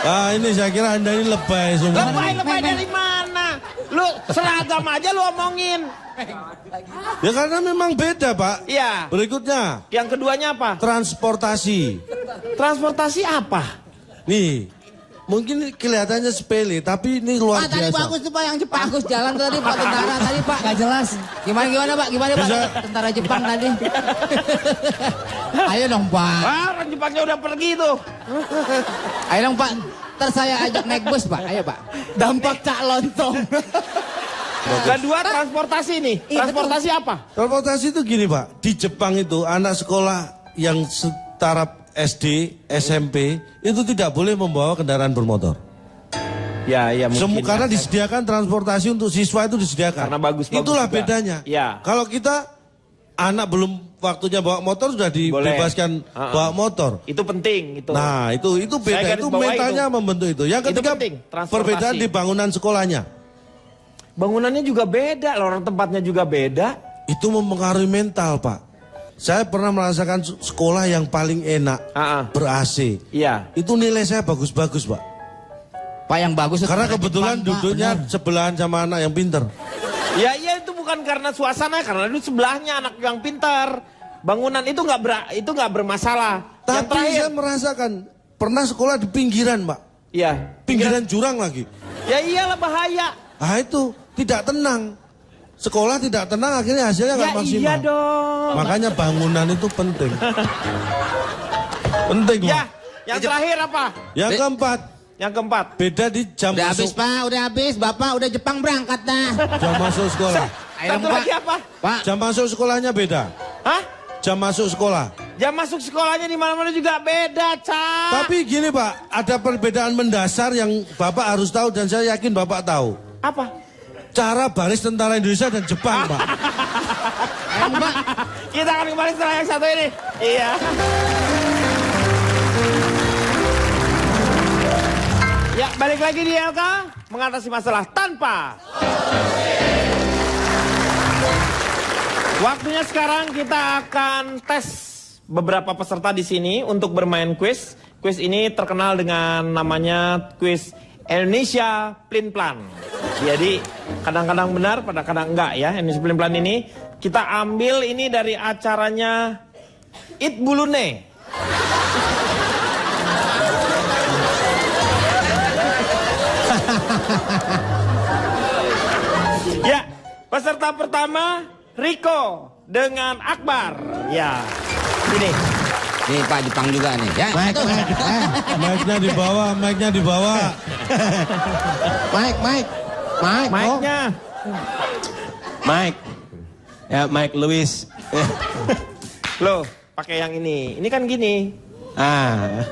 Ah, ini saya kira Anda ini lebay semua. Lebay dari mana? Lu seragam aja lu omongin. Ya karena memang beda, Pak. Iya. Berikutnya, Yang keduanya apa? transportasi. Transportasi apa? Nih, mungkin kelihatannya sepele, tapi ini luar Tadi biasa. bagus tuh Pak yang Jepang. Bagus jalan tadi Pak tentara tadi Pak. Gak jelas. Gimana Pak? Gimana Pak? Bisa- Tentara Jepang tadi. Ayo dong Pak. Ah, orang Jepangnya udah pergi tuh. Ayo dong Pak. Ntar saya ajak naik bus Pak. Ayo Pak. Dampak cak lontong. Kedua transportasi nih. Transportasi apa? Transportasi itu gini, Pak. Di Jepang itu anak sekolah yang setara SD, SMP itu tidak boleh membawa kendaraan bermotor. Ya, mungkin. Karena disediakan transportasi untuk siswa itu disediakan. Karena bagus-bagus Itulah juga. bedanya. Ya. Kalau kita anak belum waktunya bawa motor sudah dibebaskan bawa motor. Itu penting itu. Nah, itu beda. Saya garis Itu bawahi mentalnya itu. membentuk itu. Yang Itu ketiga penting, transportasi. perbedaan di bangunan sekolahnya. Bangunannya juga beda, orang tempatnya juga beda. Itu mempengaruhi mental, Pak. Saya pernah merasakan sekolah yang paling enak, ber-AC. Iya. Itu nilai saya bagus-bagus, Pak. Pak yang bagus. Karena tentara kebetulan Jepang, Pak. duduknya Benar. sebelahan sama anak yang pinter. Ya, itu bukan karena suasana, karena itu sebelahnya anak yang pintar. Bangunan itu nggak bermasalah. Yang Tapi terakhir, saya merasakan pernah sekolah di pinggiran, Pak. ya, Pinggiran jurang lagi. ya iyalah bahaya. Ah itu tidak tenang. Sekolah tidak tenang akhirnya hasilnya nggak Ya maksimal. iya dong. Makanya bangunan itu penting. Penting, Pak. Ya, yang terakhir apa? Yang keempat, Yang keempat. beda di jam Udah habis masuk, Pak, udah habis. Bapak udah Jepang berangkat dah. jam masuk sekolah. Satu lagi apa? Pak, Jam masuk sekolahnya beda. Hah? Jam masuk sekolah. Jam masuk sekolahnya di mana-mana juga beda, Cak. Tapi gini, Pak, ada perbedaan mendasar yang Bapak harus tahu dan saya yakin Bapak tahu. Apa? Cara baris tentara Indonesia dan Jepang, Pak. Kita akan kembali setelah yang satu ini. Iya. Ya, balik lagi di LK mengatasi masalah tanpa. Waktunya sekarang kita akan tes beberapa peserta di sini untuk bermain kuis. Kuis ini terkenal dengan namanya kuis Indonesia Plin Plan. Jadi kadang-kadang benar, kadang-kadang enggak ya. Indonesia Plin Plan ini kita ambil ini dari acaranya It Bulune. Ya, peserta pertama Riko dengan Akbar. Ya, ini. nih Pak Jepang juga nih. Ya, Mic-nya di bawah, mic-nya di bawah. Mike. Mic-nya. Mike. Ya, Mike Lewis. Loh, pakai yang ini. Ini kan gini.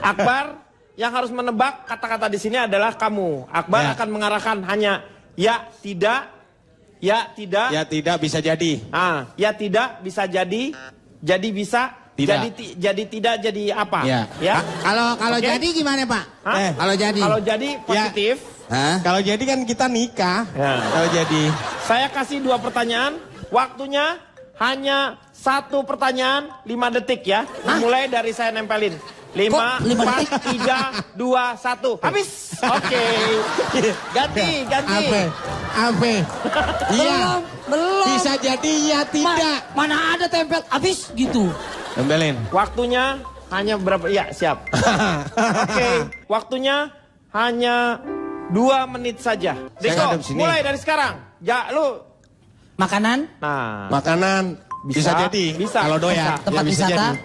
Akbar yang harus menebak kata-kata di sini adalah kamu. Akbar Ya. akan mengarahkan hanya ya, tidak, ya, tidak. Ya tidak bisa jadi. Ya tidak bisa jadi bisa, Tidak. jadi tidak jadi apa? Ya. Kalau Oke. jadi gimana Pak? Hah? Kalau jadi. Kalau jadi positif. Hah? Kalau jadi kan kita nikah. Ya. Kalau jadi. Saya kasih 2 pertanyaan. Waktunya hanya 1 pertanyaan 5 detik ya. Dimulai dari saya nempelin. 5, Kok 5 4, 3, 2, 1. Habis. Oke. Ganti. Apa? Iya. Belum. Bisa jadi ya tidak. Mana ada tempel habis gitu. Tembelin. Waktunya hanya berapa? Ya, siap. Oke. Waktunya hanya 2 menit saja. Deko, ngadep sini. mulai dari sekarang. Ya, lu. Makanan, Nah. Makanan bisa jadi. Bisa. Kalau doyan. Bisa. tempat Ya, bisa wisata. jadi.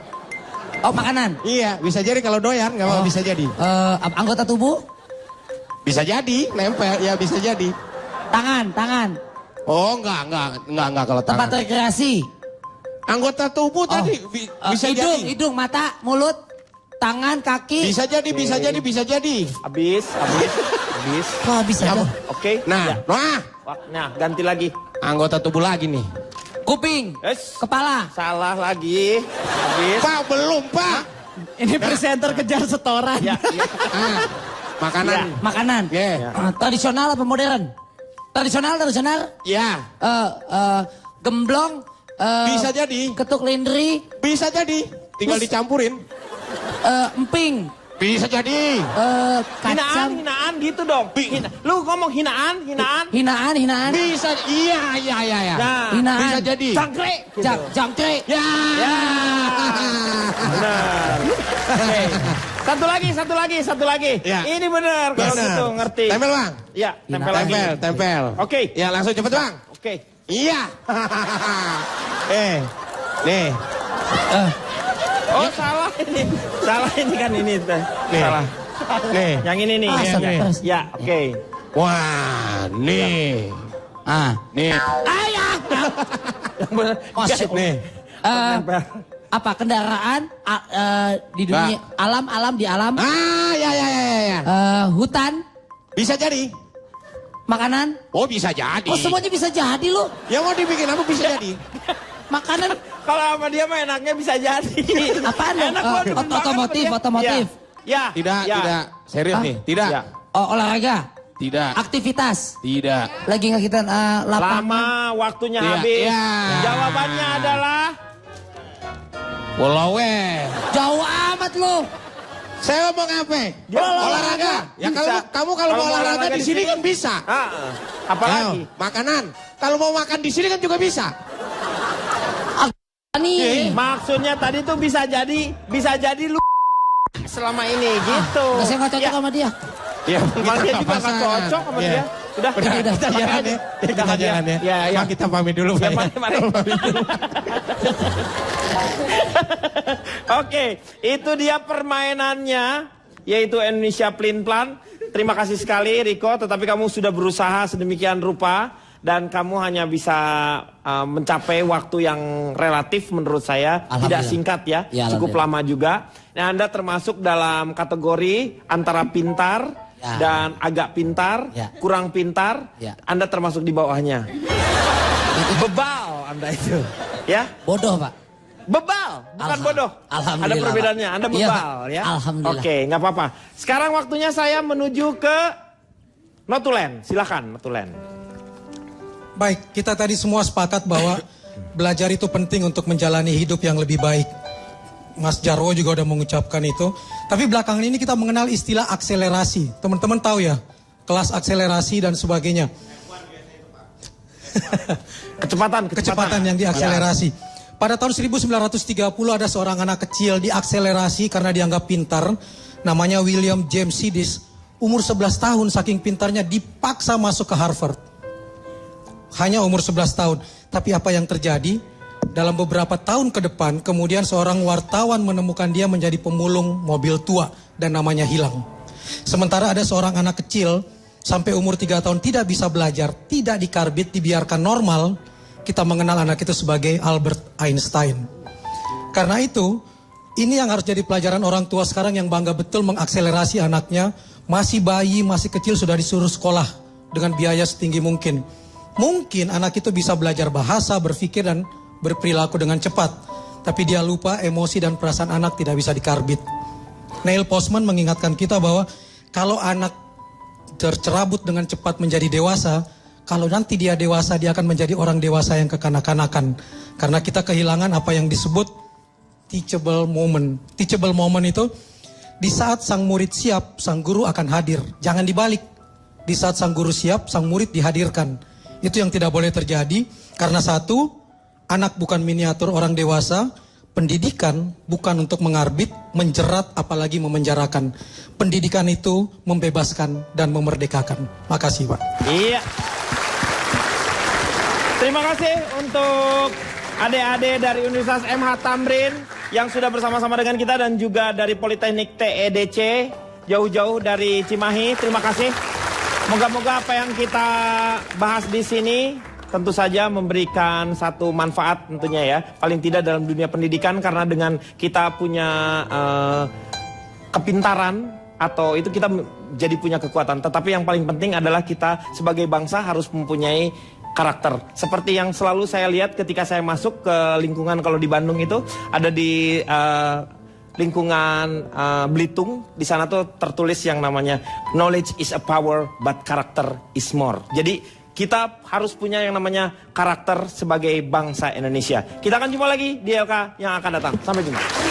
Oh, makanan. Iya, bisa jadi kalau doyan nggak mau bisa jadi. Anggota tubuh, Bisa jadi, nempel ya bisa jadi. tangan. Oh, enggak kalau Tempat tangan. rekreasi. Anggota tubuh tadi bisa hidung, jadi. hidung, mata, mulut, tangan, kaki. Bisa jadi. Habis. Wah, bisa aja. Oke. Nah, Ya. Nah, ganti lagi. anggota tubuh lagi nih. Kuping, Yes. kepala. Salah lagi. Habis. Pak, belum, Pak. Ini presenter kejar setoran. Ya, ya. Makanan. Makanan. Ya. Tradisional apa modern? Tradisional. Ya. Gemblong, Bisa jadi. Ketuk lindri. Bisa jadi. Tinggal dicampurin. Emping. Bisa jadi. Kacang. Hinaan gitu dong. Lu ngomong hinaan. Hinaan. Bisa. Iya. Nah, Hinaan. Bisa jadi. Jangkrik. Gitu. Jangkrik. Ya. Benar. Oke. Satu lagi. Ya. Ini benar kalau Benar. gitu ngerti. Tempel bang. Ya, tempel lagi. Tempel. Oke. Ya langsung cepet bang. Oke. Iya. Nih. Oh, salah ini. Salah ini kan ini. Nih. Salah. Nih. Yang ini nih. Asal Ya, terus. ya, oke. Wah, nih. Nih. Yang benar. Masuk. Nih. Tempel. Apa kendaraan di dunia alam di alam Ya. hutan Bisa jadi. makanan Oh, bisa jadi. oh semuanya bisa jadi loh Ya mau dibikin apa bisa jadi. makanan Kalau sama dia mah enaknya bisa jadi. apaan dong? Enak gua demen banget Otomotif. sama dia. Ya. Tidak. Serius nih. Tidak. Ya. Olahraga Tidak. aktivitas Tidak. lagi nggak kita lapangan Lama waktunya Iya, habis. iya. Jawabannya adalah Walau jauh amat lo Saya ngomong apa? Olahraga. Ya Bisa. kamu kalau mau olahraga di sini kan bisa. Apalagi? Ayo, makanan. Kalau mau makan di sini kan juga bisa. nih Maksudnya tadi tuh bisa jadi lu selama ini gitu. nggak saya nggak cocok Ya, sama dia Ya, Malah dia juga nggak cocok sama dia. Udah, Udah, kita pakai jalan aja. ya. Kita Udah, jalan ya. Ya. Bang, kita pamit dulu. Ya, Pak, ya. mari. Oke, itu dia permainannya, yaitu Indonesia Plin Plan. Terima kasih sekali Riko, tetapi kamu sudah berusaha sedemikian rupa dan kamu hanya bisa mencapai waktu yang relatif menurut saya tidak singkat ya, Ya, cukup lama juga. Nah, Anda termasuk dalam kategori antara pintar dan agak pintar, kurang pintar. Anda termasuk di bawahnya. Bebal Anda itu, ya? bodoh pak Bebal, bukan bodoh. Alhamdulillah, Ada perbedaannya. Anda Iya, bebal, Pak. ya. Alhamdulillah. Oke, nggak apa-apa. Sekarang waktunya saya menuju ke Notulen. Silakan, Notulen. Baik, kita tadi semua sepakat bahwa belajar itu penting untuk menjalani hidup yang lebih baik. Mas Jarwo juga udah mengucapkan itu. Tapi belakangan ini kita mengenal istilah akselerasi. Teman-teman tahu ya, kelas akselerasi dan sebagainya. Kecepatan yang diakselerasi. Pada tahun 1930 ada seorang anak kecil diakselerasi karena dianggap pintar. Namanya William James Sidis. Umur 11 tahun saking pintarnya dipaksa masuk ke Harvard. Hanya umur 11 tahun. Tapi apa yang terjadi? Dalam beberapa tahun ke depan, kemudian seorang wartawan menemukan dia menjadi pemulung mobil tua dan namanya hilang. Sementara ada seorang anak kecil sampai umur 3 tahun tidak bisa belajar, tidak dikarbit, dibiarkan normal. Kita mengenal anak itu sebagai Albert Einstein. Karena itu, ini yang harus jadi pelajaran orang tua sekarang yang bangga betul mengakselerasi anaknya. Masih bayi, masih kecil sudah disuruh sekolah dengan biaya setinggi mungkin. Mungkin anak itu bisa belajar bahasa, berpikir dan berperilaku dengan cepat. Tapi dia lupa emosi dan perasaan anak tidak bisa dikarbit. Neil Postman mengingatkan kita bahwa kalau anak tercerabut dengan cepat menjadi dewasa, kalau nanti dia dewasa, dia akan menjadi orang dewasa yang kekanak-kanakan. Karena kita kehilangan apa yang disebut teachable moment. Teachable moment itu, di saat sang murid siap, sang guru akan hadir. Jangan dibalik. Di saat sang guru siap, sang murid dihadirkan. Itu yang tidak boleh terjadi. Karena satu, anak bukan miniatur orang dewasa. Pendidikan bukan untuk mengarbit, menjerat, apalagi memenjarakan. Pendidikan itu membebaskan dan memerdekakan. Makasih Pak. Iya. Terima kasih untuk adik-adik dari Universitas MH Tamrin yang sudah bersama-sama dengan kita dan juga dari Politeknik TEDC jauh-jauh dari Cimahi. Terima kasih. Moga-moga apa yang kita bahas di sini tentu saja memberikan satu manfaat tentunya ya. Paling tidak dalam dunia pendidikan karena dengan kita punya kepintaran atau itu kita jadi punya kekuatan. Tetapi yang paling penting adalah kita sebagai bangsa harus mempunyai karakter. Seperti yang selalu saya lihat ketika saya masuk ke lingkungan kalau di Bandung itu ada di lingkungan Belitung. Di sana tuh tertulis yang namanya knowledge is a power but character is more. Jadi Kita harus punya yang namanya karakter sebagai bangsa Indonesia. Kita akan jumpa lagi di LK yang akan datang. Sampai jumpa.